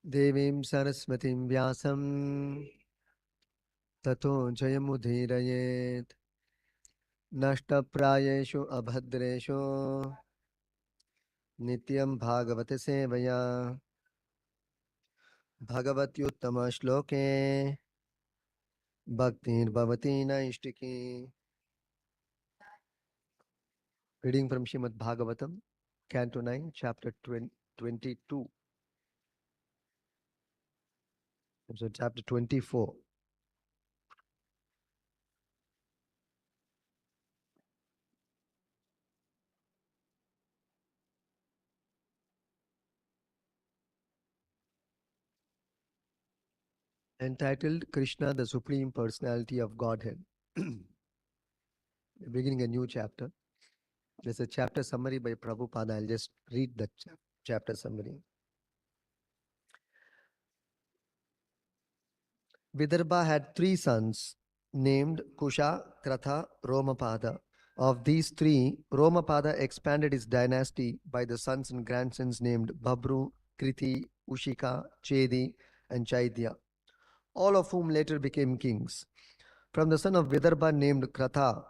Devim Saraswatim Vyasam Tato Jayamudhirayet Nashtaprayeshu Abhadreshu Nityam Bhagavate Sevaya Bhagavatyuttama Shloke Bhaktir Bhavati Naishtiki. Reading from Srimad Bhagavatam, Canto 9, Chapter 22. So, Chapter 24. Entitled Krishna, the Supreme Personality of Godhead. Beginning a new chapter. There's a chapter summary by Prabhupada. I'll just read the chapter summary. Vidarbha had three sons named Kusha, Kratha, Romapada. Of these three, Romapada expanded his dynasty by the sons and grandsons named Babru, Kriti, Ushika, Chedi, and Chaidya, all of whom later became kings. From the son of Vidarbha named Kratha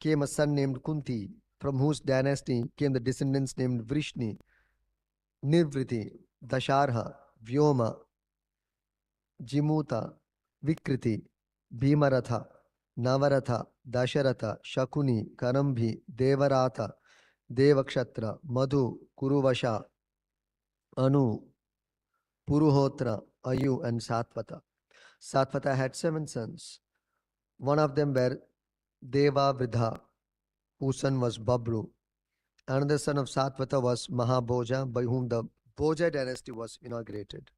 came a son named Kunti, from whose dynasty came the descendants named Vrishni, Nirvriti, Dasharha, Vyoma, Jimuta, Vikriti, Bhimaratha, Navaratha, Dasharatha, Shakuni, Karambhi, Devarata, Devakshatra, Madhu, Kuruvasha, Anu, Puruhotra, Ayu, and Satvata. Satvata had 7 sons. One of them were Deva Vridha, whose son was Babru. Another son of Satvata was Mahabhoja, by whom the Bhoja dynasty was inaugurated.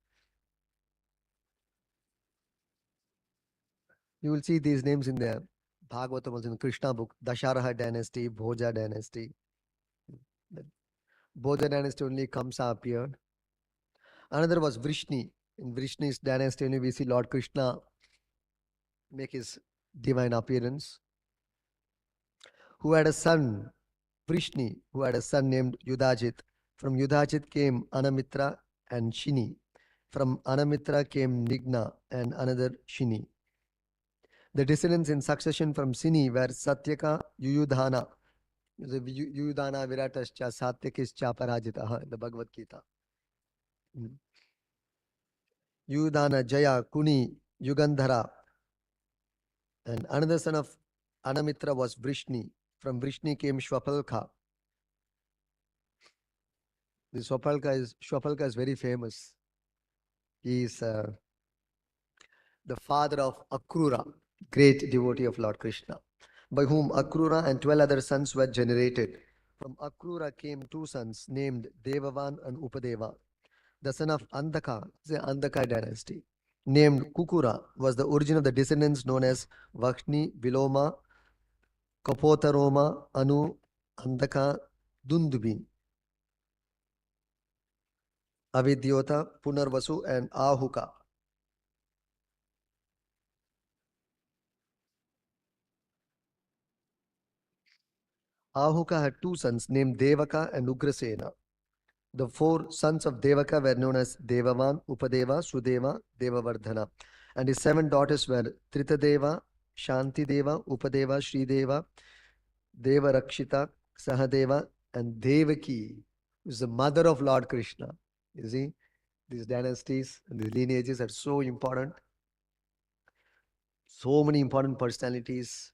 You will see these names in the Bhagavatam, also in the Krishna book, Dasharaha dynasty, Bhoja dynasty. The Bhoja dynasty only Kamsa appeared. Another was Vrishni. In Vrishni's dynasty only we see Lord Krishna make his divine appearance. Who had a son, Vrishni, who had a son named Yudhajit. From Yudhajit came Anamitra and Shini. From Anamitra came Nigna and another Shini. The descendants in succession from Sini were Satyaka, Yuyudhana. Yuyudhana Viratascha Satyakischa Parajitaha in the Bhagavad Gita. Yuyudhana, Jaya, Kuni, Yugandhara. And another son of Anamitra was Vrishni. From Vrishni came Shwapalka. This Shwapalka is very famous. He is the father of Akrura, great devotee of Lord Krishna, by whom Akrura and 12 other sons were generated. From Akrura came 2 sons named Devavan and Upadeva. The son of Andhaka, the Andhaka dynasty, named Kukura, was the origin of the descendants known as Vakshni, Viloma, Kapotaroma, Anu, Andhaka, Dundubi, Avidyota, Punarvasu, and Ahuka. Ahuka had 2 sons named Devaka and Ugrasena. The 4 sons of Devaka were known as Devavan, Upadeva, Sudeva, Devavardhana. And his 7 daughters were Tritadeva, Shantideva, Upadeva, Srideva, Devarakshita, Sahadeva, and Devaki, who is the mother of Lord Krishna. You see, these dynasties and these lineages are so important. So many important personalities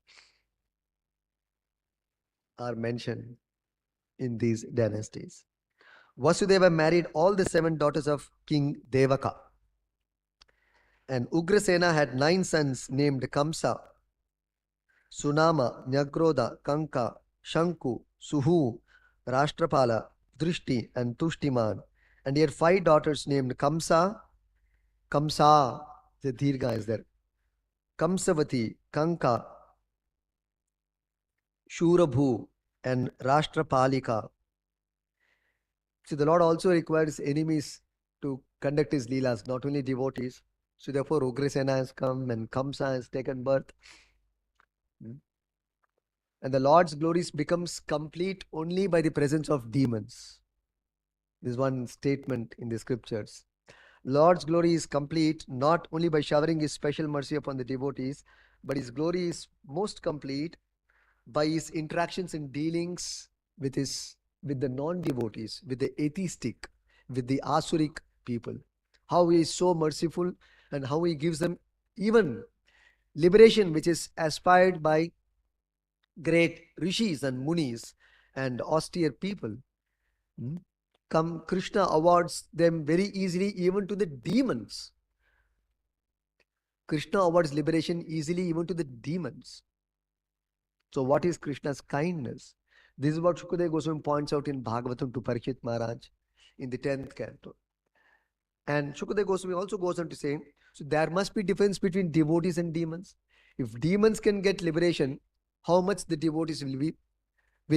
are mentioned in these dynasties. Vasudeva married all the 7 daughters of King Devaka. And Ugrasena had 9 sons named Kamsa, Sunama, Nyagrodha, Kanka, Shanku, Suhu, Rashtrapala, Drishti, and Tushtiman. And he had 5 daughters named Kamsa, the Dirga is there, Kamsavati, Kanka, Shurabhu, and Rashtrapalika. So the Lord also required his enemies to conduct his leelas, not only devotees. So therefore Ugrasena has come and Kamsa has taken birth. And the Lord's glories becomes complete only by the presence of demons. This is one statement in the scriptures. Lord's glory is complete not only by showering his special mercy upon the devotees, but his glory is most complete by his interactions and dealings with his with the non-devotees, with the atheistic, with the asuric people. How he is so merciful and how he gives them even liberation, which is aspired by great rishis and munis and austere people. Hmm? Come, Krishna awards them very easily even to the demons. Krishna awards liberation easily even to the demons. So, what is Krishna's kindness? This is what Shukadeva Goswami points out in Bhagavatam to Parikshit Maharaj in the 10th canto. And Shukadeva Goswami also goes on to say, so there must be difference between devotees and demons. If demons can get liberation, how much the devotees will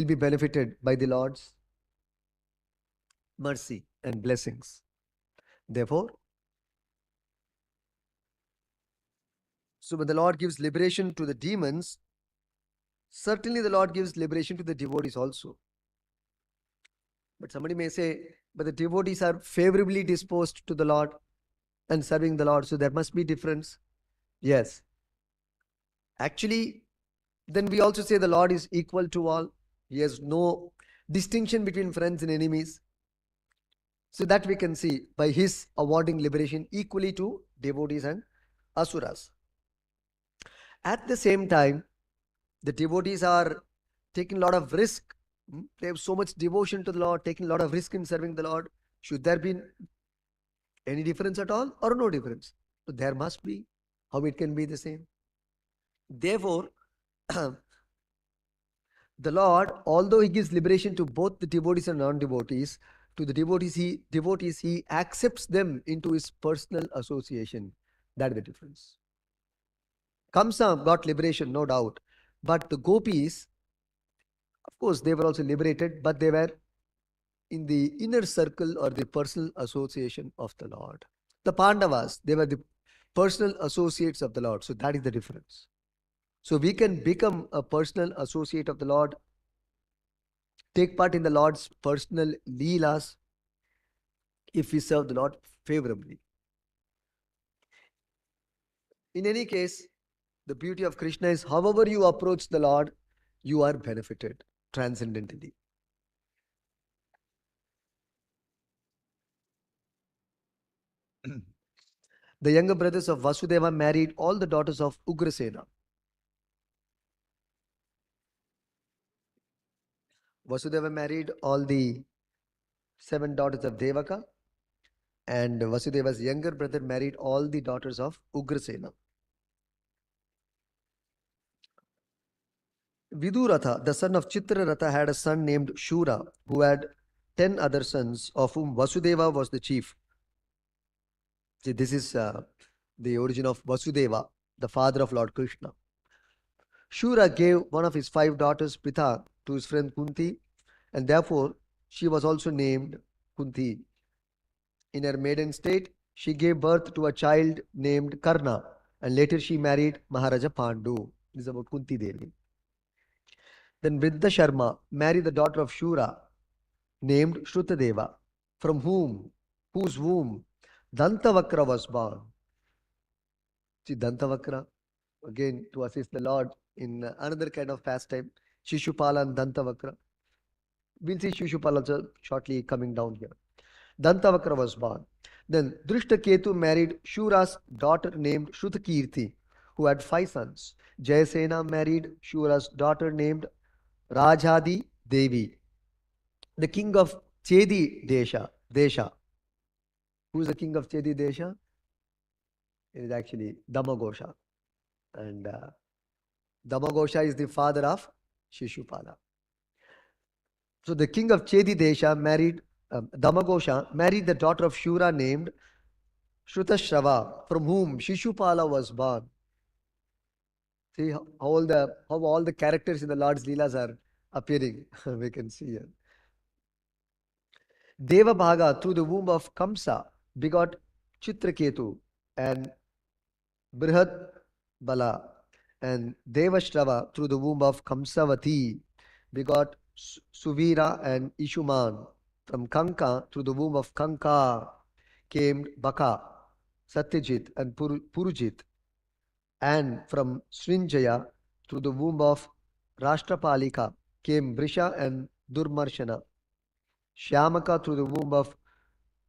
be benefited by the Lord's mercy and blessings. Therefore, so when the Lord gives liberation to the demons, certainly the Lord gives liberation to the devotees also. But somebody may say, but the devotees are favorably disposed to the Lord and serving the Lord, so there must be difference. Yes. Actually, then we also say the Lord is equal to all. He has no distinction between friends and enemies. So that we can see by his awarding liberation equally to devotees and asuras. At the same time, the devotees are taking a lot of risk. They have so much devotion to the Lord, taking a lot of risk in serving the Lord. Should there be any difference at all or no difference? So there must be. How it can be the same? Therefore, the Lord, although he gives liberation to both the devotees and non-devotees, to the devotees he accepts them into his personal association. That is the difference. Kamsa got liberation, no doubt. But the gopis, of course, they were also liberated, but they were in the inner circle or the personal association of the Lord. The Pandavas, they were the personal associates of the Lord. So that is the difference. So we can become a personal associate of the Lord, take part in the Lord's personal leelas if we serve the Lord favorably. In any case, the beauty of Krishna is however you approach the Lord, you are benefited transcendently. The younger brothers of Vasudeva married all the daughters of Ugrasena. Vasudeva married all the 7 daughters of Devaka, and Vasudeva's younger brother married all the daughters of Ugrasena. Viduratha, the son of Chitraratha, had a son named Shura, who had 10 other sons, of whom Vasudeva was the chief. See, this is the origin of Vasudeva, the father of Lord Krishna. Shura gave one of his 5 daughters, Pritha, to his friend Kunti, and therefore she was also named Kunti. In her maiden state, she gave birth to a child named Karna, and later she married Maharaja Pandu. This is about Kunti Devi. Then Vriddha Sharma married the daughter of Shura, named Shrutadeva, from whose womb Dantavakra was born. See, Dantavakra, again to assist the Lord in another kind of pastime, Shishupala and Dantavakra. We'll see Shishupala also shortly coming down here. Dantavakra was born. Then Drishtaketu married Shura's daughter named Shrutakirti, who had 5 sons. Jayasena married Shura's daughter named Rajadi Devi. The king of Chedi Desha. Who is the king of Chedi Desha? It is actually Damagosha. And Damagosha is the father of Shishupala. So the king of Chedi Desha married, Damagosha married the daughter of Shura named Shrutashrava, from whom Shishupala was born. See how all the characters in the Lord's Leelas are appearing. We can see here. Devabhaga, through the womb of Kamsa, begot Chitraketu and Brihat Bala, and Devashrava, through the womb of Kamsavati, begot Suvira and Ishuman. From Kanka, through the womb of Kanka, came Baka, Satyajit, and Purujit, and from Srinjaya through the womb of Rashtrapalika came Brisha and Durmarshana. Shyamaka through the womb of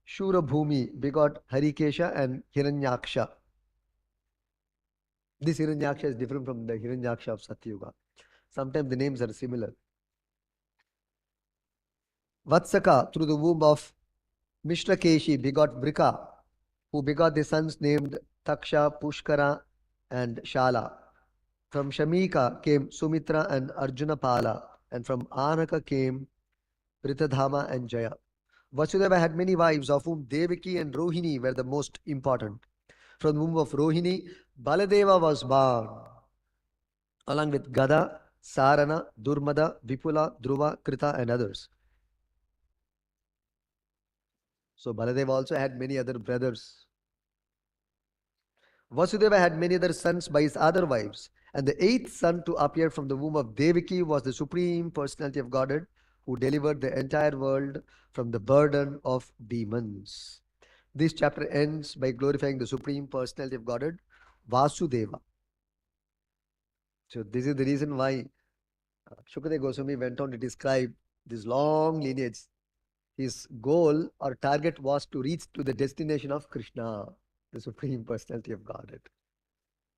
Shurabhumi begot Harikesha and Hiranyaksha. This Hiranyaksha is different from the Hiranyaksha of Satyuga. Sometimes the names are similar. Vatsaka through the womb of Mishrakeshi begot Brika, who begot the sons named Taksha, Pushkara, and Shala. From Shamika came Sumitra and Arjunapala, and from Anaka came Pritadhama and Jaya. Vasudeva had many wives, of whom Devaki and Rohini were the most important. From the womb of Rohini, Baladeva was born, along with Gada, Sarana, Durmada, Vipula, Dhruva, Krita, and others. So Baladeva also had many other brothers. Vasudeva had many other sons by his other wives, and the eighth son to appear from the womb of Devaki was the Supreme Personality of Godhead, who delivered the entire world from the burden of demons. This chapter ends by glorifying the Supreme Personality of Godhead, Vasudeva. So this is the reason why Shukadeva Goswami went on to describe this long lineage. His goal or target was to reach to the destination of Krishna, the Supreme Personality of Godhead.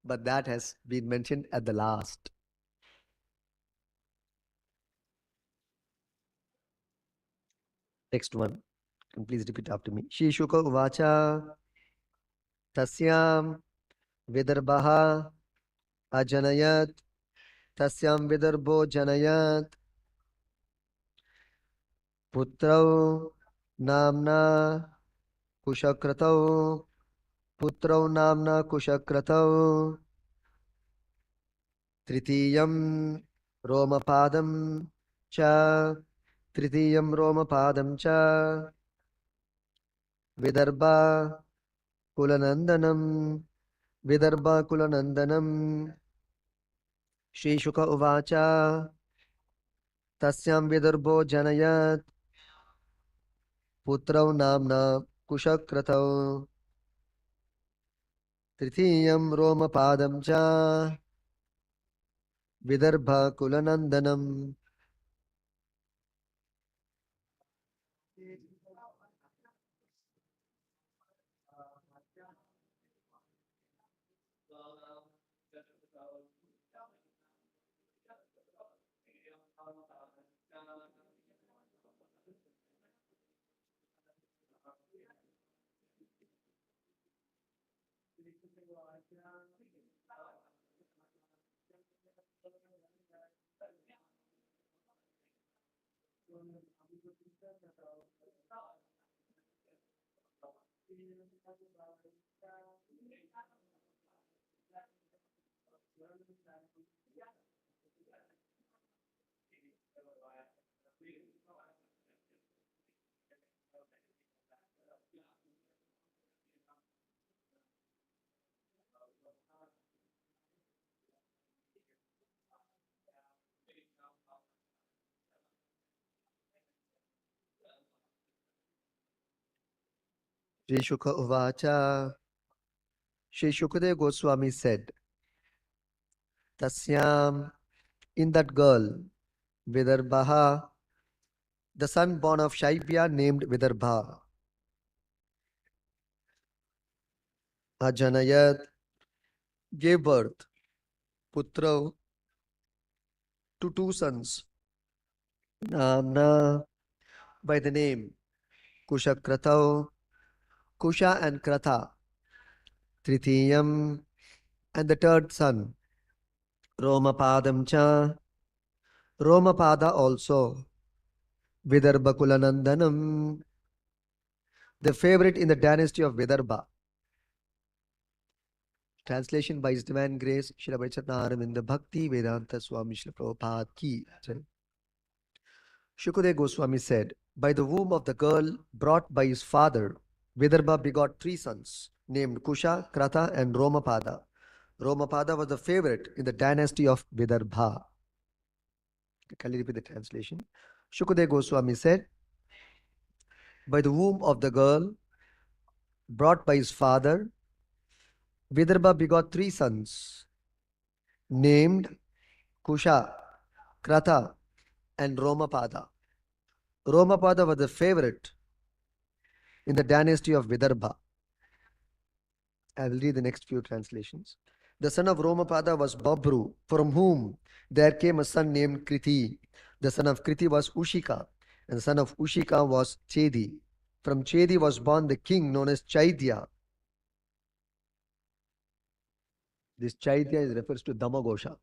But that has been mentioned at the last. Next one. And please repeat after me. Shri Shuka Uvacha Tasyam Vidarbha Ajanayat Tasyam Vidarbho Janayat Putrau Namna Kushakratau Putrau Namna Kushakratau Tritiyam Romapadam Cha Tritiyam Romapadam Cha Vidarbha Kulanandanam Vidarbha Kulanandanam Shri Shuka Uvacha Tasyam Vidarbho Janayat Putrau Namna Kushakratau Tritiyam Romapadam Cha Vidarbha Kulanandanam. Shri Shuka Uvacha. Shri Shukadeva Goswami said, Tasyam, in that girl, Vidarbha, the son born of Shaibya named Vidarbha, Ajanayat, gave birth, Putra, to two sons, Namna, by the name Kushakratau, Kusha and Kratha, Tritiyam, and the third son, Romapadam Cha, Romapada also, Vidarbha Kulanandanam, the favorite in the dynasty of Vidarbha. Translation by His Divine Grace, Srila Vaichatna Aravinda Bhakti Vedanta Swami Srila Prabhupada Ki. Shukadeva Goswami said, by the womb of the girl brought by his father, Vidarbha begot three sons, named Kusha, Kratha, and Romapada. Romapada was the favorite in the dynasty of Vidarbha. Can you repeat the translation? Shukadeva Goswami said, by the womb of the girl brought by his father, Vidarbha begot three sons named Kusha, Kratha, and Romapada. Romapada was the favorite in the dynasty of Vidarbha. I will read the next few translations. The son of Romapada was Babru, from whom there came a son named Kriti. The son of Kriti was Ushika, and the son of Ushika was Chedi. From Chedi was born the king known as Chaitya. This Chaitya refers to Damagosha,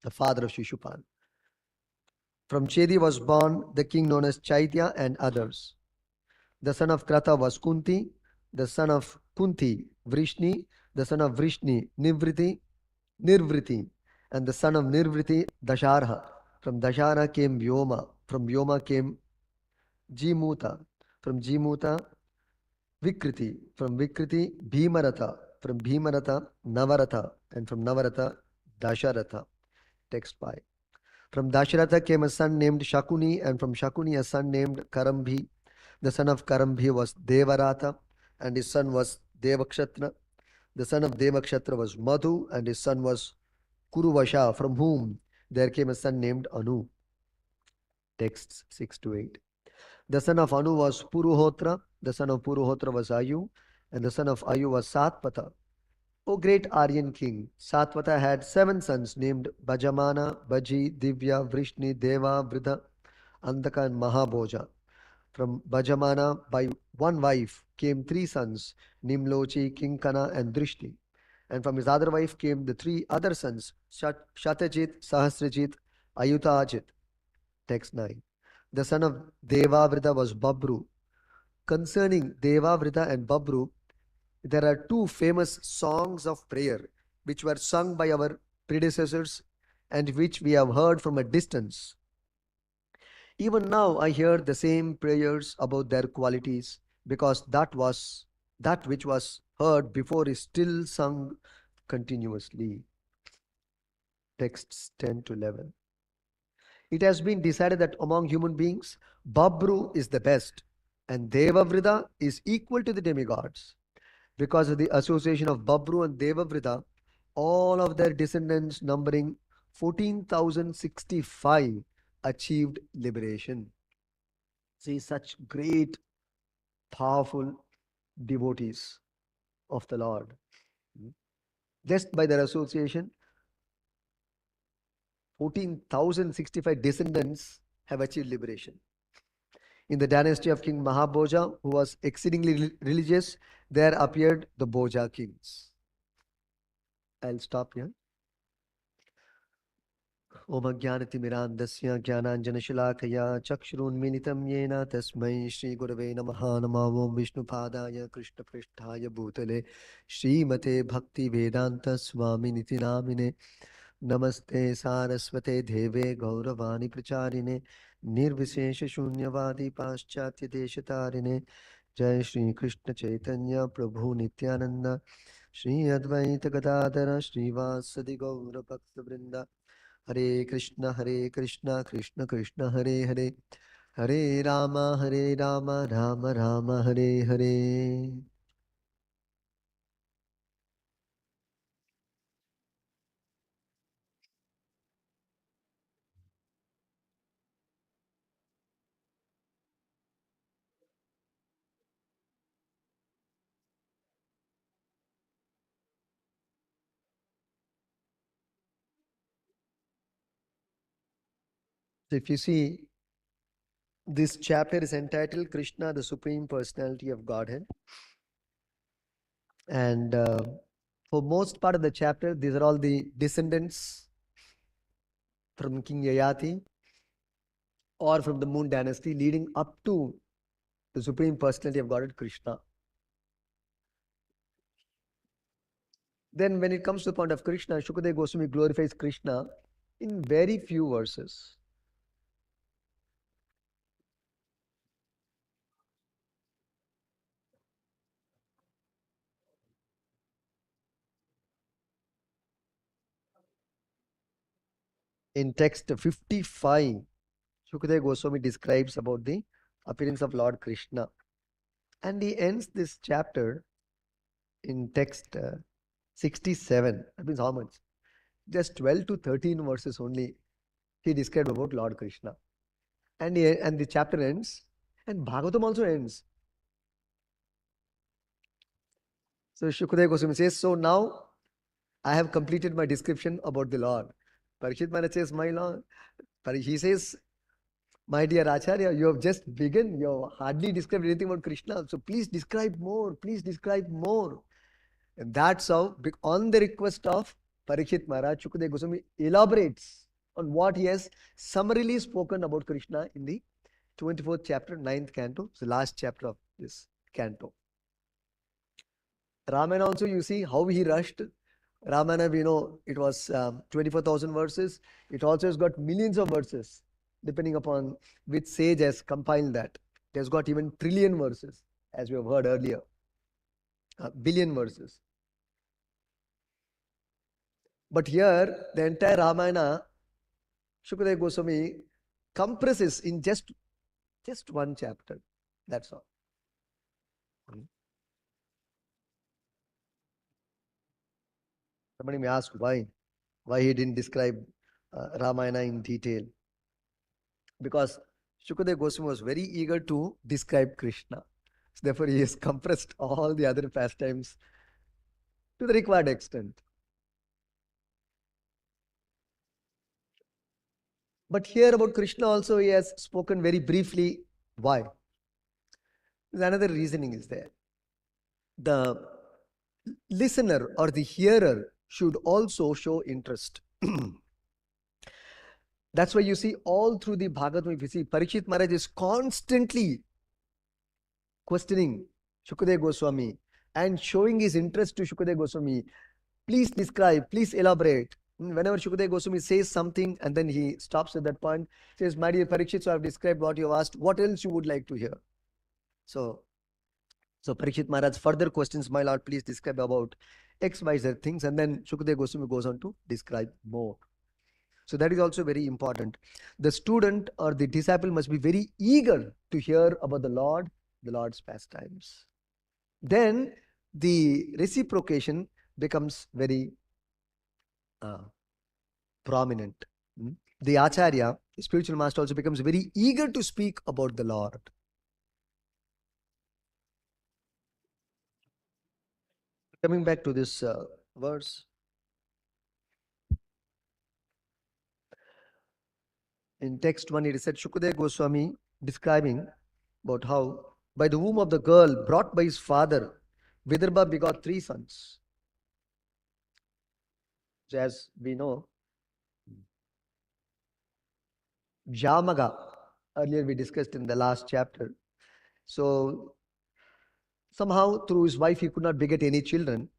the father of Shishupal. From Chedi was born the king known as Chaitya and others. The son of Kratha was Kunti, the son of Kunti, Vrishni, the son of Vrishni, Nirvriti, and the son of Nirvriti, Dasharha. From Dashara came Vyoma, from Vyoma came Jimuta, from Jimuta, Vikriti, from Vikriti, Bhimaratha, from Bhimaratha, Navaratha, and from Navaratha, Dasharatha. Text 5. From Dasharatha came a son named Shakuni, and from Shakuni a son named Karambhi. The son of Karambhi was Devaratha, and his son was Devakshatna. The son of Devakshatna was Madhu, and his son was Kuruvasha, from whom there came a son named Anu. Texts 6 to 8. The son of Anu was Puruhotra, the son of Puruhotra was Ayu, and the son of Ayu was Satpata. O great Aryan king, Satvata had 7 sons named Bhajamana, Bhaji, Divya, Vrishni, Deva, Vridha, Andaka, and Mahabhoja. From Bhajamana, by one wife, came 3 sons, Nimlochi, Kinkana, and Drishti. And from his other wife came the 3 other sons, Shatajit, Sahasrajit, Ayutajit. Text 9. The son of Devavrita was Babru. Concerning Devavrita and Babru, there are 2 famous songs of prayer which were sung by our predecessors and which we have heard from a distance. Even now I hear the same prayers about their qualities, because that which was heard before is still sung continuously. Texts 10 to 11. It has been decided that among human beings, Babru is the best, and Devavrita is equal to the demigods. Because of the association of Babru and Devavrita, all of their descendants, numbering 14,065, achieved liberation. See, such great, powerful devotees of the Lord. Just by their association, 14,065 descendants have achieved liberation. In the dynasty of King Mahabhoja, who was exceedingly religious, there appeared the Bhoja kings. I'll stop here. Om Jnanatimirandasya Jnananjanashalakaya Chakshurunmilitam Yena Tasmai Shri Gurave Namaha Namo Om Vishnupadaya Krishna Pristhaya Bhutale Srimate Bhakti Vedanta Swami Niti Namine Namaste Saraswate Deve Gauravani Pracharine Nirvishesha Shunyavadi Paschatya Deshatarine Jai Shri Krishna Chaitanya Prabhu Nityananda Shri Advaita Gadadara Shri Vasadi Gaura Bhakta Vrinda Hare Krishna, Krishna Krishna, Hare Hare, Hare Rama, Rama Rama, Hare Hare. So if you see, this chapter is entitled Krishna, the Supreme Personality of Godhead. And for most part of the chapter, these are all the descendants from King Yayati or from the Moon Dynasty leading up to the Supreme Personality of Godhead, Krishna. Then when it comes to the point of Krishna, Shukadeva Goswami glorifies Krishna in very few verses. In text 55, Shukadeva Goswami describes about the appearance of Lord Krishna. And he ends this chapter in text 67. That means how much? Just 12 to 13 verses only he described about Lord Krishna. And the chapter ends, and Bhagavatam also ends. So Shukadeva Goswami says, so now I have completed my description about the Lord. Parikshit Maharaj says, my Lord. He says, my dear Acharya, you have just begun. You have hardly described anything about Krishna. So please describe more. Please describe more. And that's how, on the request of Parikshit Maharaj, Shukadeva Goswami elaborates on what he has summarily spoken about Krishna in the 24th chapter, 9th canto. It's the last chapter of this canto. Ramayana also, you see how he rushed. Ramayana, we know it was 24,000 verses. It also has got millions of verses, depending upon which sage has compiled that. It has got even trillion verses, as we have heard earlier. Billion verses. But here, the entire Ramayana, Shukadeva Goswami compresses in just one chapter. That's all. Somebody may ask why he didn't describe Ramayana in detail. Because Shukadeva Goswami was very eager to describe Krishna. So therefore, he has compressed all the other pastimes to the required extent. But here about Krishna also he has spoken very briefly. Why? There's another reasoning is there. The listener or the hearer should also show interest. That's why you see all through the Bhagavatam, if you see, Parikshit Maharaj is constantly questioning Shukadeva Goswami and showing his interest to Shukadeva Goswami. Please describe, please elaborate. Whenever Shukadeva Goswami says something and then he stops at that point, says, my dear Parikshit, so I have described what you have asked. What else you would like to hear? So Parikshit Maharaj further questions, my lord, please describe about X, Y, Z things. And then Shukadeva Goswami goes on to describe more. So that is also very important. The student or the disciple must be very eager to hear about the Lord's pastimes. Then the reciprocation becomes very prominent. The Acharya, the spiritual master, also becomes very eager to speak about the Lord. Coming back to this verse. In text 1, it is said, Shukadeva Goswami describing about how by the womb of the girl brought by his father, Vidarbha begot 3 sons. So as we know, Jamaga, earlier we discussed in the last chapter. So somehow through his wife he could not beget any children.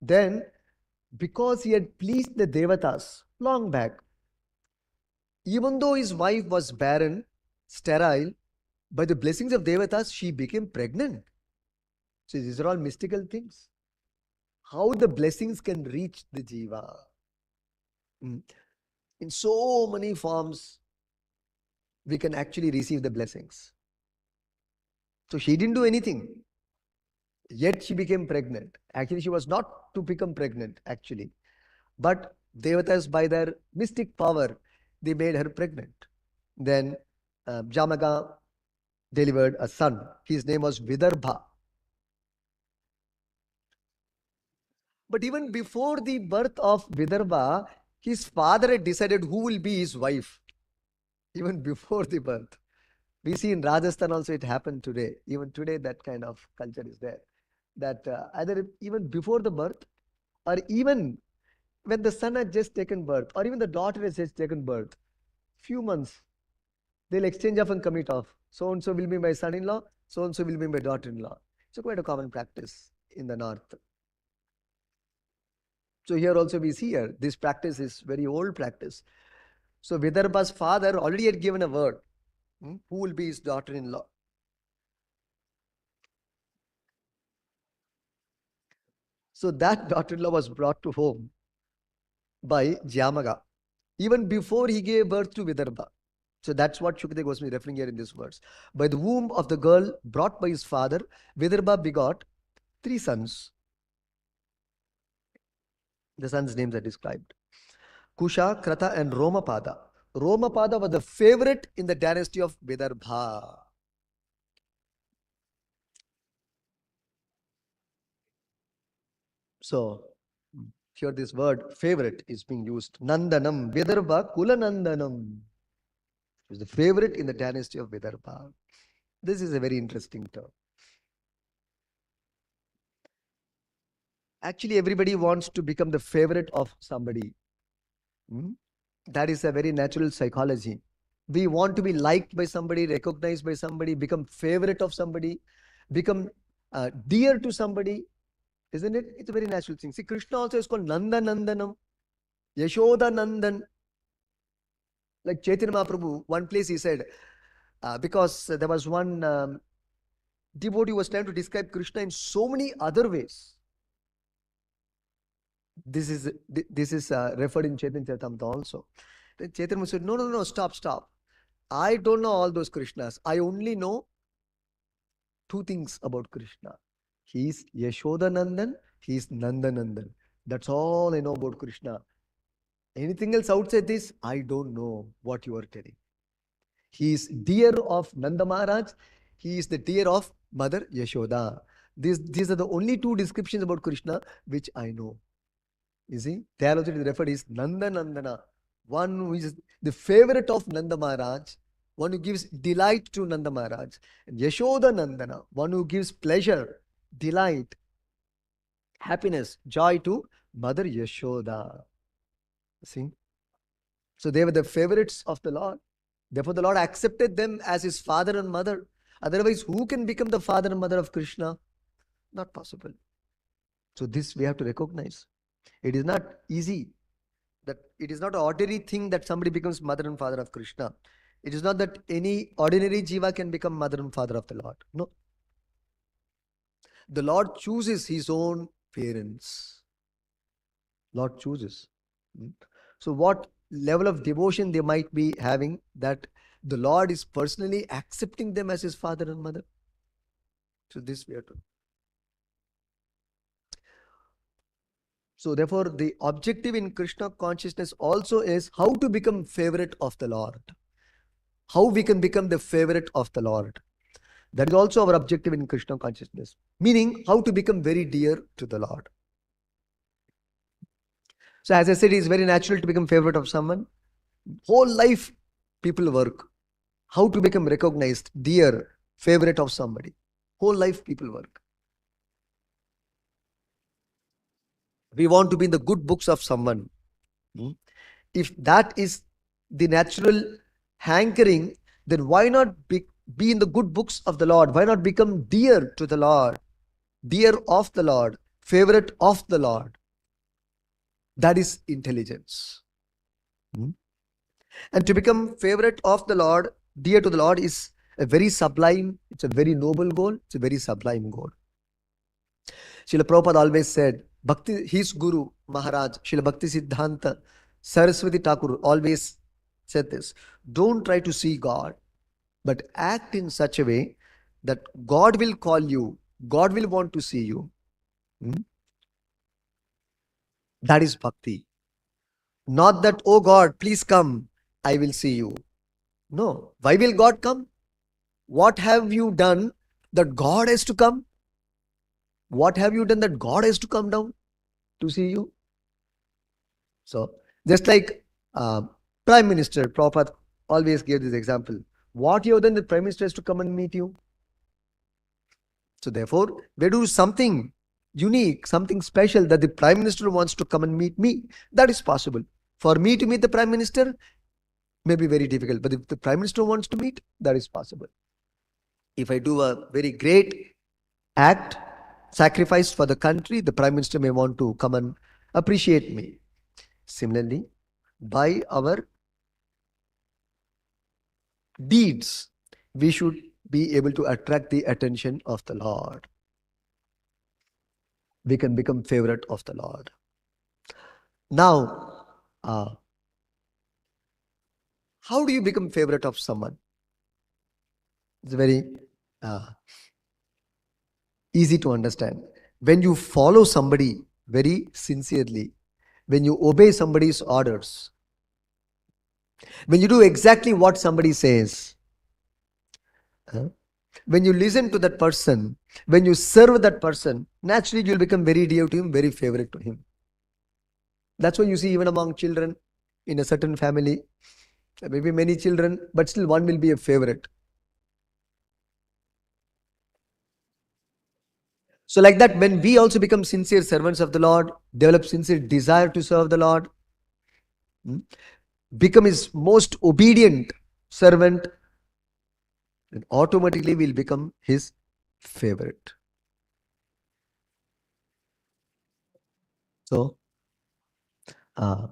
Then because he had pleased the Devatas long back, even though his wife was barren, sterile, by the blessings of Devatas, she became pregnant. So these are all mystical things. How the blessings can reach the jiva. In so many forms, we can actually receive the blessings. So she didn't do anything. Yet she became pregnant. Actually, she was not to become pregnant, actually. But Devatas, by their mystic power, they made her pregnant. Then Jamaga delivered a son. His name was Vidarbha. But even before the birth of Vidarbha, his father had decided who will be his wife. Even before the birth. We see in Rajasthan also it happened today. Even today that kind of culture is there. That either even before the birth or even when the son has just taken birth or even the daughter has just taken birth, few months, they'll exchange off and commit off. So-and-so will be my son-in-law, so-and-so will be my daughter-in-law. It's quite a common practice in the north. So here also we see here, this practice is very old practice. So Vidarbha's father already had given a word. Who will be his daughter-in-law? So that daughter-in-law was brought to home by Jamaga, even before he gave birth to Vidarbha. So that's what Shukadeva Goswami is referring here in this verse. By the womb of the girl brought by his father, Vidarbha begot 3 sons. The sons' names are described. Kusha, Krata, and Romapada. Romapada was the favorite in the dynasty of Vidarbha. So, here this word favorite is being used. Nandanam, Vidarbha Kulanandanam. He was the favorite in the dynasty of Vidarbha. This is a very interesting term. Actually, everybody wants to become the favorite of somebody. That is a very natural psychology. We want to be liked by somebody, recognized by somebody, become favorite of somebody, become dear to somebody. Isn't it? It's a very natural thing. See, Krishna also is called Nanda Nandanam, Yashoda Nandan. Like Chaitanya Mahaprabhu, one place he said, because there was one devotee was trying to describe Krishna in so many other ways. This is referred in Chaitanya Charitamrita also. Then Chaitanya said, no, stop. I don't know all those Krishnas. I only know 2 things about Krishna. He is Yashoda Nandan, he is Nanda Nandan. That's all I know about Krishna. Anything else outside this, I don't know what you are telling. He is dear of Nanda Maharaj. He is the dear of Mother Yashoda. These are the only 2 descriptions about Krishna which I know. You see, there also it is referred as Nanda Nandana, one who is the favorite of Nanda Maharaj, one who gives delight to Nanda Maharaj. And Yashoda Nandana, one who gives pleasure, delight, happiness, joy to Mother Yashoda. See? So they were the favorites of the Lord. Therefore, the Lord accepted them as his father and mother. Otherwise, who can become the father and mother of Krishna? Not possible. So this we have to recognize. It is not easy. That it is not an ordinary thing that somebody becomes mother and father of Krishna. It is not that any ordinary jiva can become mother and father of the Lord. No. The Lord chooses his own parents. Lord chooses. So what level of devotion they might be having that the Lord is personally accepting them as his father and mother. So this we have to. So therefore, the objective in Krishna consciousness also is how to become favorite of the Lord. How we can become the favorite of the Lord. That is also our objective in Krishna consciousness. Meaning, how to become very dear to the Lord. So as I said, it is very natural to become favorite of someone. Whole life, people work. How to become recognized, dear, favorite of somebody. Whole life, people work. We want to be in the good books of someone. If that is the natural hankering, then why not be in the good books of the Lord? Why not become dear to the Lord? Dear of the Lord, favorite of the Lord. That is intelligence. And to become favorite of the Lord, dear to the Lord is a very sublime, it's a very noble goal, it's a very sublime goal. Srila Prabhupada always said, Bhakti, his Guru, Maharaj, Srila Bhakti Siddhanta, Saraswati Thakur always said this, don't try to see God, but act in such a way that God will call you, God will want to see you. That is bhakti. Not that, oh God, please come, I will see you. No. Why will God come? What have you done that God has to come? What have you done that God has to come down to see you? So, just like Prime Minister, Prabhupada always gave this example. What you have done, the Prime Minister has to come and meet you. So, therefore, we do something unique, something special that the Prime Minister wants to come and meet me. That is possible. For me to meet the Prime Minister may be very difficult, but if the Prime Minister wants to meet, that is possible. If I do a very great act, sacrifice for the country, the Prime Minister may want to come and appreciate me. Similarly, by our deeds, we should be able to attract the attention of the Lord. We can become favorite of the Lord. Now, How do you become favorite of someone? It's very easy to understand. When you follow somebody very sincerely, when you obey somebody's orders, when you do exactly what somebody says, when you listen to that person, when you serve that person, naturally you'll become very dear to him, very favorite to him. That's why you see even among children in a certain family, maybe many children, but still one will be a favorite. So like that, when we also become sincere servants of the Lord, develop sincere desire to serve the Lord, become his most obedient servant, then automatically we'll become his favorite. So the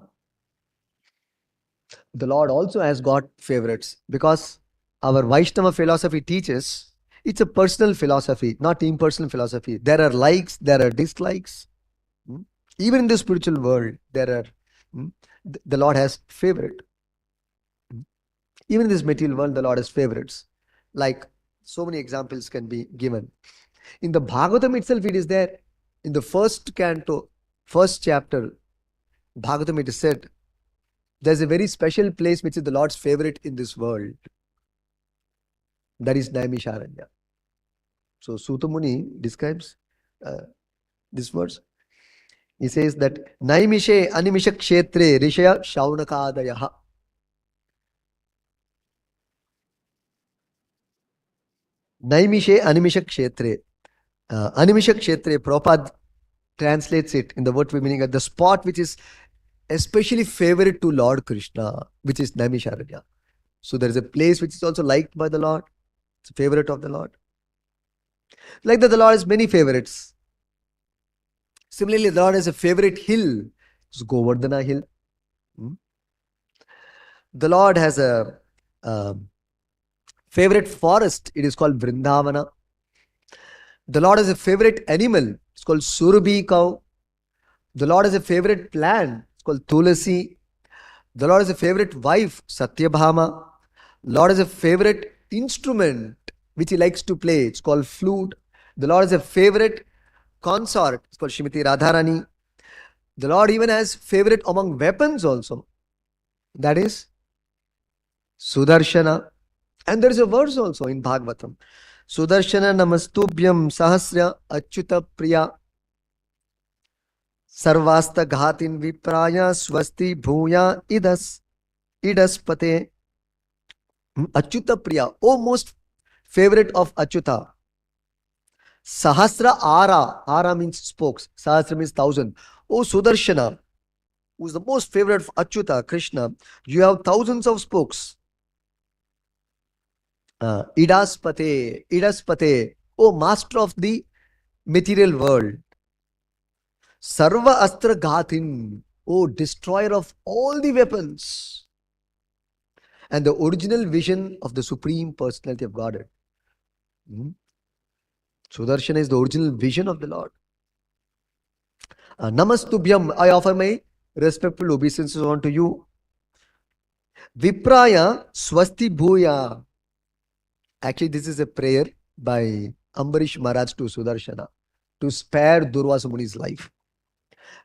Lord also has got favorites, because our Vaishnava philosophy teaches it's a personal philosophy, not impersonal philosophy. There are likes, there are dislikes. Even in the spiritual world, there are, the Lord has favorite. Even in this material world, the Lord has favorites. Like so many examples can be given. In the Bhagavatam itself, it is there. In the first canto, first chapter, Bhagavatam, it is said, there's a very special place which is the Lord's favorite in this world. That is Naimisharanya. So Sutta Muni describes this verse. He says that Naimishe animisha kshetre rishaya shaunakadayaha. Naimishe animisha kshetre. Animisha kshetre, Prabhupada translates it in the word meaning at the spot which is especially favorite to Lord Krishna, which is Naimisharanya. So there is a place which is also liked by the Lord. It's a favorite of the Lord. Like that, the Lord has many favorites. Similarly, the Lord has a favorite hill. It's Govardhana hill. The Lord has a favorite forest. It is called Vrindavana. The Lord has a favorite animal. It's called Surabhi cow. The Lord has a favorite plant. It's called Tulasi. The Lord has a favorite wife, Satyabhama. Lord has a favorite instrument which he likes to play. It's called flute. The Lord has a favorite consort. It's called Shrimati Radharani. The Lord even has favorite among weapons also. That is Sudarshana. And there is a verse also in Bhagavatam. Sudarshana namastubhyam sahasra achyuta priya sarvasta ghatin vipraya swasti bhuya idas pate. Achyuta priya, O most favorite of Achyuta. Sahasra ara means spokes. Sahasra means 1,000. O Sudarshana, who is the most favorite of Achyuta, Krishna, you have thousands of spokes. Idaspate, O master of the material world. Sarva astra ghatin, O destroyer of all the weapons. And the original vision of the Supreme Personality of Godhead. Sudarshana is the original vision of the Lord. Namastubhyam, I offer my respectful obeisances unto you. Vipraya swasti bhuya. Actually, this is a prayer by Ambarish Maharaj to Sudarshana to spare Durvasa Muni's life.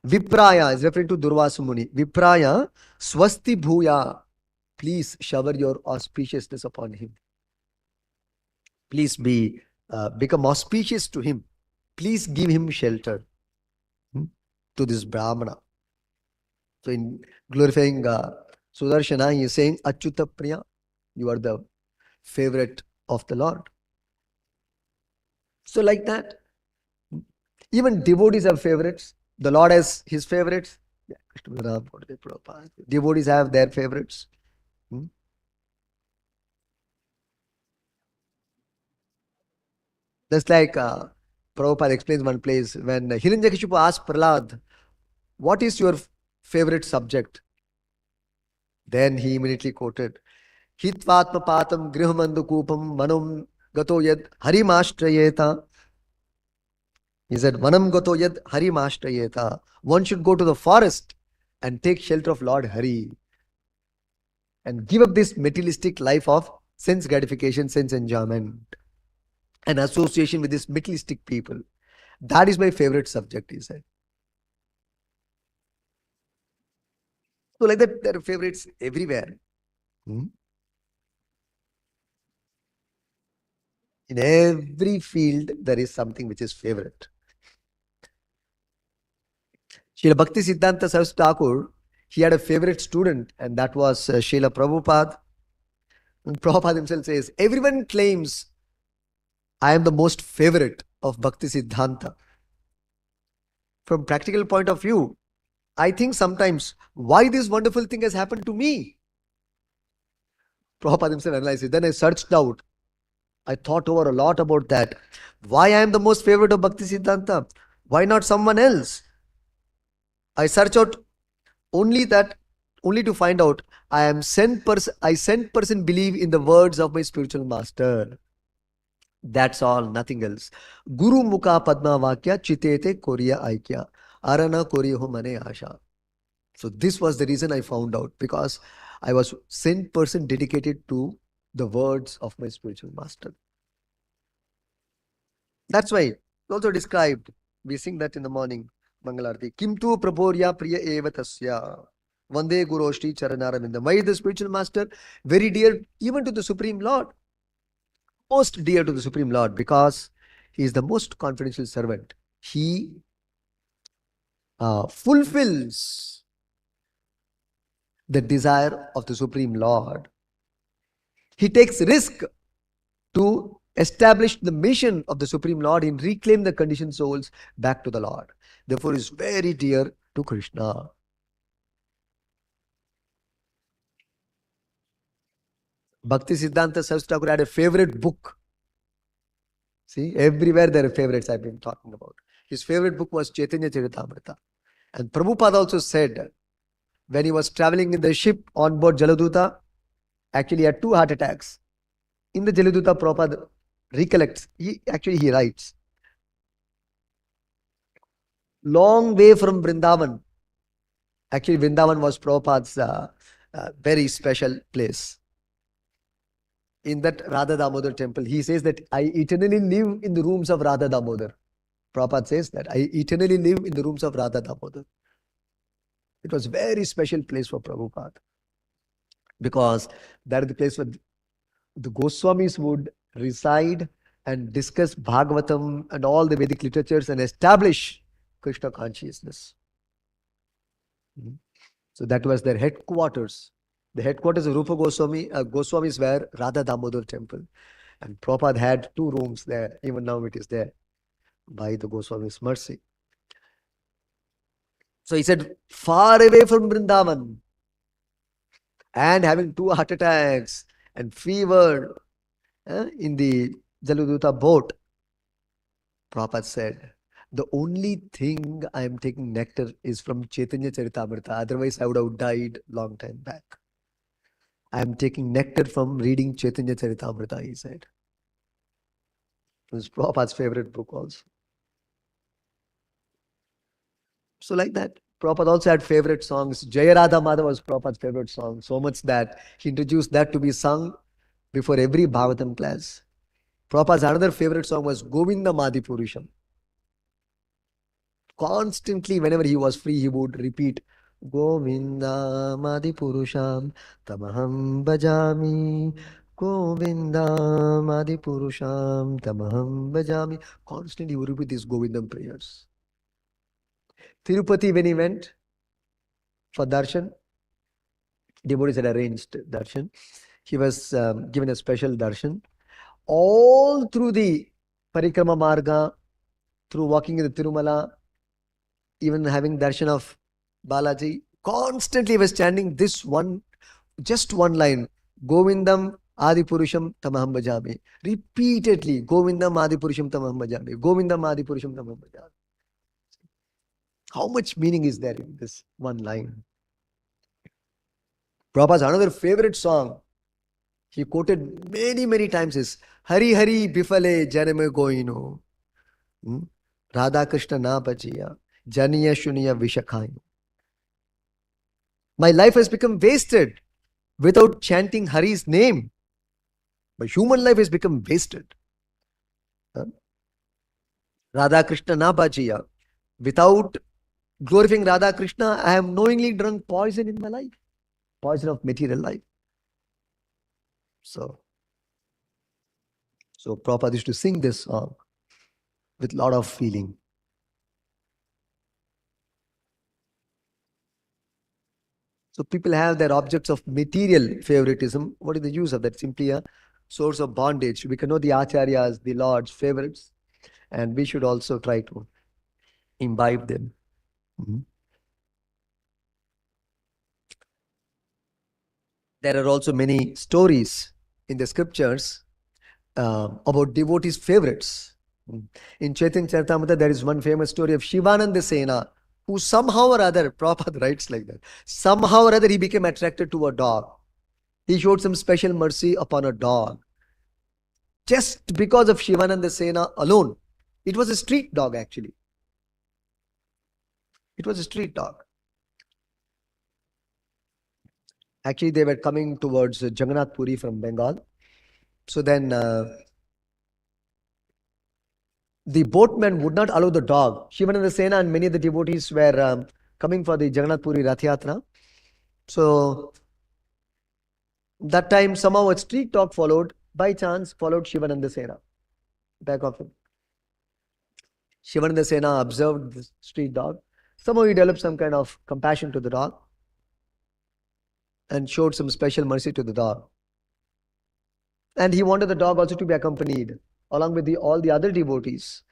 Vipraya is referring to Durvasa Muni. Vipraya swasti bhuya. Please shower your auspiciousness upon him. Please become auspicious to him. Please give him shelter to this Brahmana. So in glorifying Sudarshana, he is saying, Achyuta Priya, you are the favorite of the Lord. So like that, even devotees have favorites. The Lord has his favorites. Devotees have their favorites. Just like Prabhupada explains one place, when Hiranyakashipu asked Prahlad, what is your favorite subject? Then he immediately quoted, Hitvatma patam grihamandu kupam manam gato yad harimashtrayeta. He said, Vanam gato yad harimashtrayeta. One should go to the forest and take shelter of Lord Hari. and give up this materialistic life of sense gratification, sense enjoyment, and association with this materialistic people. That is my favorite subject, he said. So like that, there are favorites everywhere. Hmm? In every field, there is something which is favorite. Srila Bhakti Siddhanta Saraswati Thakur, he had a favorite student, and that was Srila Prabhupada. And Prabhupada himself says, everyone claims I am the most favorite of Bhakti Siddhanta. From practical point of view, I think sometimes why this wonderful thing has happened to me. Prabhupada himself analyzed it. Then I searched out. I thought over a lot about that. Why I am the most favorite of Bhakti Siddhanta? Why not someone else? I search out only to find out I sent person believe in the words of my spiritual master. That's all, nothing else. Guru Mukha Padma Vakya Chitete Koriya Aikya Arana Koriho Mane Asha. So this was the reason I found out, because I was sent person dedicated to the words of my spiritual master. That's why it's also described. We sing that in the morning, Mangalarti. Kimtu Prabhorya Priya Eva Tasya. Vande Guru Shri Charanaramindam. Why is the spiritual master very dear even to the Supreme Lord? Most dear to the Supreme Lord, because he is the most confidential servant. He fulfills the desire of the Supreme Lord. He takes risk to establish the mission of the Supreme Lord in reclaim the conditioned souls back to the Lord. Therefore, is very dear to Krishna. Bhakti Siddhanta Saraswati Thakur had a favorite book. See, everywhere there are favorites I've been talking about. His favorite book was Chaitanya Charitamrita. And Prabhupada also said, when he was traveling in the ship on board Jaladuta, actually he had 2 heart attacks. In the Jaladuta, Prabhupada recollects, he writes, long way from Vrindavan. Actually, Vrindavan was Prabhupada's very special place. In that Radha Damodar temple, he says that I eternally live in the rooms of Radha Damodar. Prabhupada says that I eternally live in the rooms of Radha Damodar. It was a very special place for Prabhupada, because that is the place where the Goswamis would reside and discuss Bhagavatam and all the Vedic literatures and establish Krishna consciousness. So that was their headquarters. The headquarters of Rupa Goswamis were Radha Damodar temple. And Prabhupada had 2 rooms there. Even now it is there by the Goswamis' mercy. So he said, far away from Vrindavan and having 2 heart attacks and fever in the Jaladuta boat, Prabhupada said, the only thing I am taking nectar is from Chaitanya Charitamrita. Otherwise, I would have died long time back. I am taking nectar from reading Chaitanya Charitamrita, he said. It was Prabhupada's favorite book also. So like that, Prabhupada also had favorite songs. Jaya Radha Madhava was Prabhupada's favorite song. So much that he introduced that to be sung before every Bhagavatam class. Prabhupada's another favorite song was Govinda Madhipurusham. Constantly, whenever he was free, he would repeat Govinda Madhipurusham Tamaham Bhajami. Govinda Madhipurusham Tamaham Bhajami. Constantly, he would repeat these Govindam prayers. Tirupati, when he went for darshan, devotees had arranged darshan. He was given a special darshan. All through the Parikrama Marga, through walking in the Tirumala, even having darshan of Balaji, constantly was chanting this one, just one line, Govindam Adipurusham Tamaham Bhajami. Repeatedly, Govindam Adipurusham Tamaham Bhajami. Govindam Adipurusham Tamaham Bhajami. How much meaning is there in this one line? Prabhupada's another favorite song, he quoted many times, is Hari Hari Bifale Janame Goino. Radha Krishna Na Pachiya Janiya Shuniya Vishakhainu. My life has become wasted without chanting Hari's name. My human life has become wasted. Radha Krishna na bajiya. Without glorifying Radha Krishna, I have knowingly drunk poison in my life. Poison of material life. So Prabhupada used to sing this song with a lot of feeling. So people have their objects of material favoritism. What is the use of that? Simply a source of bondage. We can know the acharyas, the lords, favorites, and we should also try to imbibe them. There are also many stories in the scriptures about devotees' favorites. In Chaitanya Charitamrita, there is one famous story of Shivananda Sena, who somehow or other, Prabhupada writes like that, somehow or other he became attracted to a dog. He showed some special mercy upon a dog. Just because of Shivananda Sena alone. It was a street dog actually. It was a street dog. Actually, they were coming towards Jagannath Puri from Bengal. So then the boatmen would not allow the dog. Shivananda Sena and many of the devotees were coming for the Jagannath Puri Rath Yatra. So that time somehow a street dog followed, by chance followed Shivananda Sena back of him. Shivananda Sena observed the street dog. Somehow he developed some kind of compassion to the dog and showed some special mercy to the dog. And he wanted the dog also to be accompanied along with all the other devotees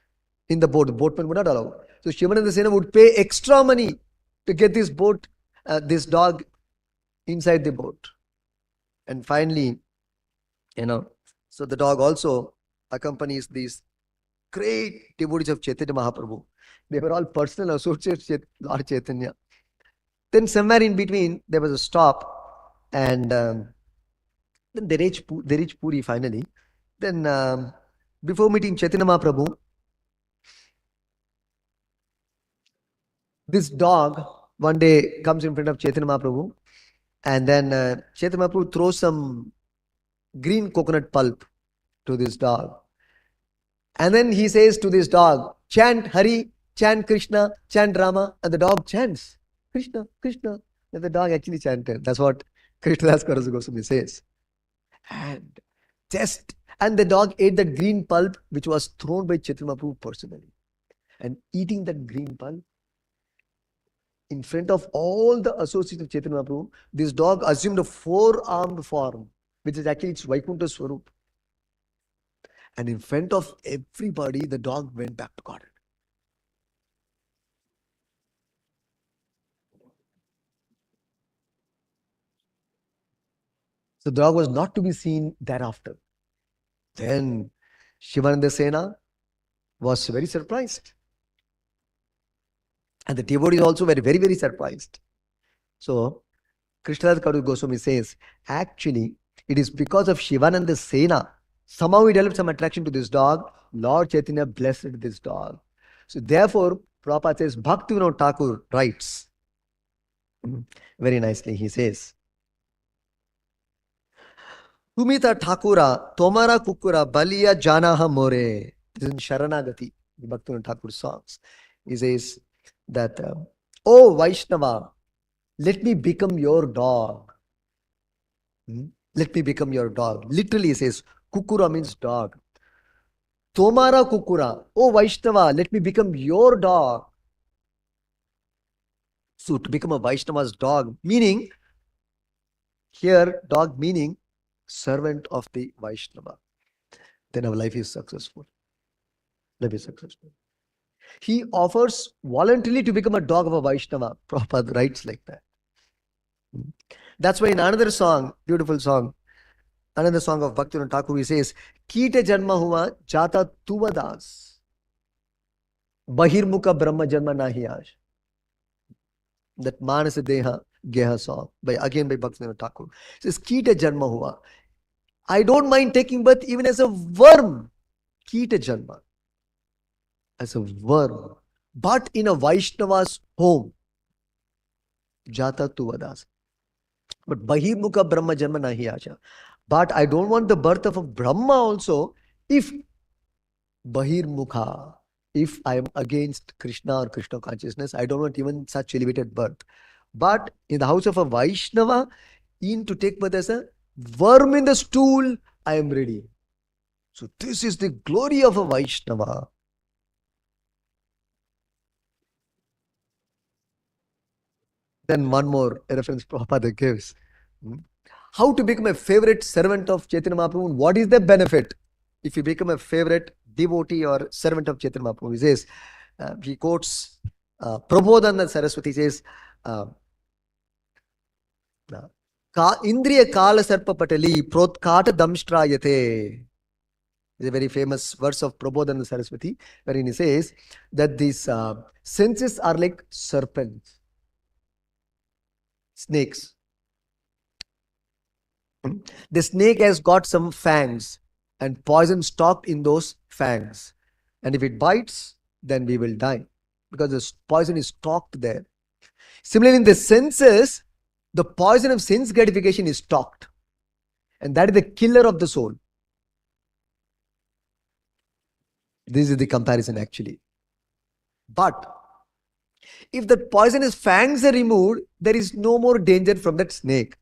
in the boat. The boatman would not allow. So Shivananda Sena would pay extra money to get this dog inside the boat. And finally, so the dog also accompanies these great devotees of Chaitanya Mahaprabhu. They were all personal associates with Lord Chaitanya. Then somewhere in between, there was a stop, and then they reach Puri finally. Then before meeting Chaitanya Mahaprabhu, this dog one day comes in front of Chaitanya Mahaprabhu, and then Chaitanya Mahaprabhu throws some green coconut pulp to this dog. And then he says to this dog, chant Hari, chant Krishna, chant Rama, and the dog chants Krishna, Krishna. And the dog actually chanted. That's what Krishnadas Karunya Goswami says. And the dog ate that green pulp which was thrown by Chaitanya Mahaprabhu personally. And eating that green pulp in front of all the associates of Chaitanya Mahaprabhu, this dog assumed a four-armed form, which is actually its Vaikuntha Swarup. And in front of everybody, the dog went back to God. So the dog was not to be seen thereafter. Then Shivananda Sena was very surprised. And the devotees also were very, very surprised. So Krishnadas Karunya Goswami says, actually, it is because of Shivananda Sena. Somehow he developed some attraction to this dog. Lord Chaitanya blessed this dog. So therefore, Prabhupada says, Bhaktivinoda Thakur writes very nicely. He says, Tumita Thakura, Tomara Kukura, Baliya Janaha More. This is in Sharanagati, the Bhaktivinoda Thakur songs. He says that, Oh Vaishnava, let me become your dog. Let me become your dog. Literally he says, Kukura means dog. Tomara Kukura, oh Vaishnava, let me become your dog. So to become a Vaishnava's dog, meaning, here dog meaning servant of the Vaishnava. Then our life is successful. Life is successful. He offers voluntarily to become a dog of a Vaishnava. Prabhupada writes like that. That's why in another song, beautiful song, another song of Bhaktivinoda Thakur, he says, Kite janma hua jata tuva das. Bahirmukha brahma janma nahi aaj. That Manasa Deha Geha song, by Bhaktivinoda Thakur. It says, Kite janma hua. I don't mind taking birth even as a worm. Kite janma. As a worm. But in a Vaishnava's home. Jata tuva das. But Bahirmukha Brahma Janma Nahi Asha. But I don't want the birth of a Brahma also if Bahirmukha, if I am against Krishna or Krishna consciousness, I don't want even such elevated birth. But in the house of a Vaishnava, in to take birth as a worm in the stool, I am ready. So this is the glory of a Vaishnava. Then one more reference Prabhupada gives. How to become a favorite servant of Chaitanya Mahaprabhu? What is the benefit if you become a favorite devotee or servant of Chaitanya Mahaprabhu? He says, he quotes Prabodhana Saraswati says, Indriya Kala Sarpa Patali Protkata Damshtrayate. Is a very famous verse of Prabodhana Saraswati, wherein he says that these senses are like serpents, snakes. The snake has got some fangs and poison stocked in those fangs. And if it bites, then we will die because the poison is stocked there. Similarly, in the senses, the poison of sense gratification is stocked. And that is the killer of the soul. This is the comparison actually. But if the poisonous fangs are removed, there is no more danger from that snake.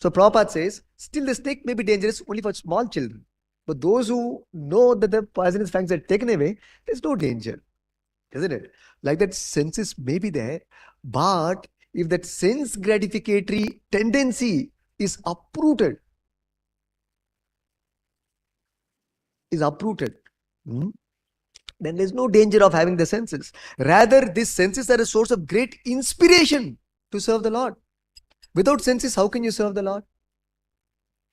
So Prabhupada says, still the snake may be dangerous only for small children. But those who know that the poisonous fangs are taken away, there's no danger. Isn't it? Like that senses may be there, but if that sense gratificatory tendency is uprooted, then there's no danger of having the senses. Rather, these senses are a source of great inspiration to serve the Lord. Without senses, how can you serve the Lord?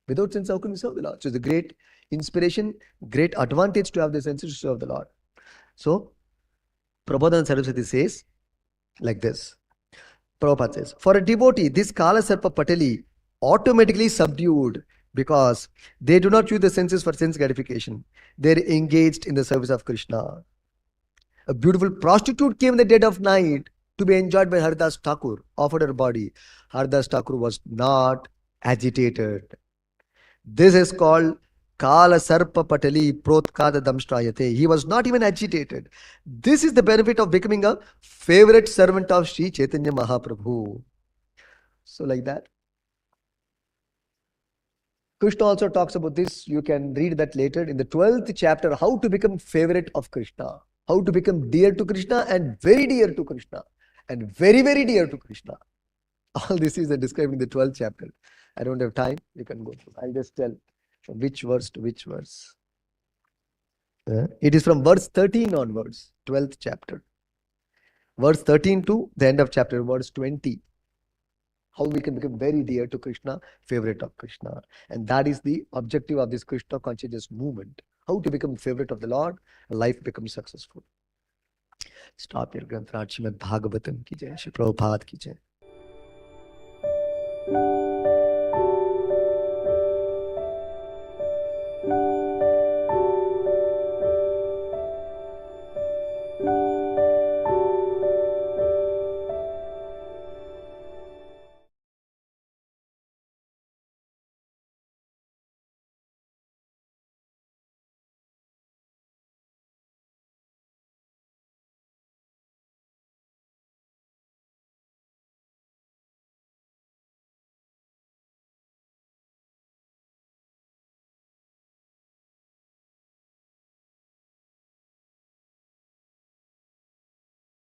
Without sense, how can you serve the Lord? So it's a great inspiration, great advantage to have the senses to serve the Lord. So, Prabodhana Saraswati says like this. Prabhupada says, for a devotee, this Kala Sarpa Patali automatically subdued because they do not use the senses for sense gratification. They're engaged in the service of Krishna. A beautiful prostitute came in the dead of night to be enjoyed by Haridas Thakur, offered her body. Haridas Thakur was not agitated. This is called Kala Sarpa Patali Protkada Damshtrayate. He was not even agitated. This is the benefit of becoming a favorite servant of Sri Chaitanya Mahaprabhu. So like that. Krishna also talks about this. You can read that later in the 12th chapter, how to become favorite of Krishna. How to become dear to Krishna and very dear to Krishna. And very, very dear to Krishna. All this is described in the 12th chapter. I don't have time. You can go through. I'll just tell from which verse to which verse. It is from verse 13 onwards, 12th chapter. Verse 13 to the end of chapter, verse 20. How we can become very dear to Krishna, favorite of Krishna. And that is the objective of this Krishna consciousness movement. How to become favorite of the Lord, life becomes successful. Stop here, Granth Srimad Bhagavatam ki jai, Shri Prabhupada ki jai.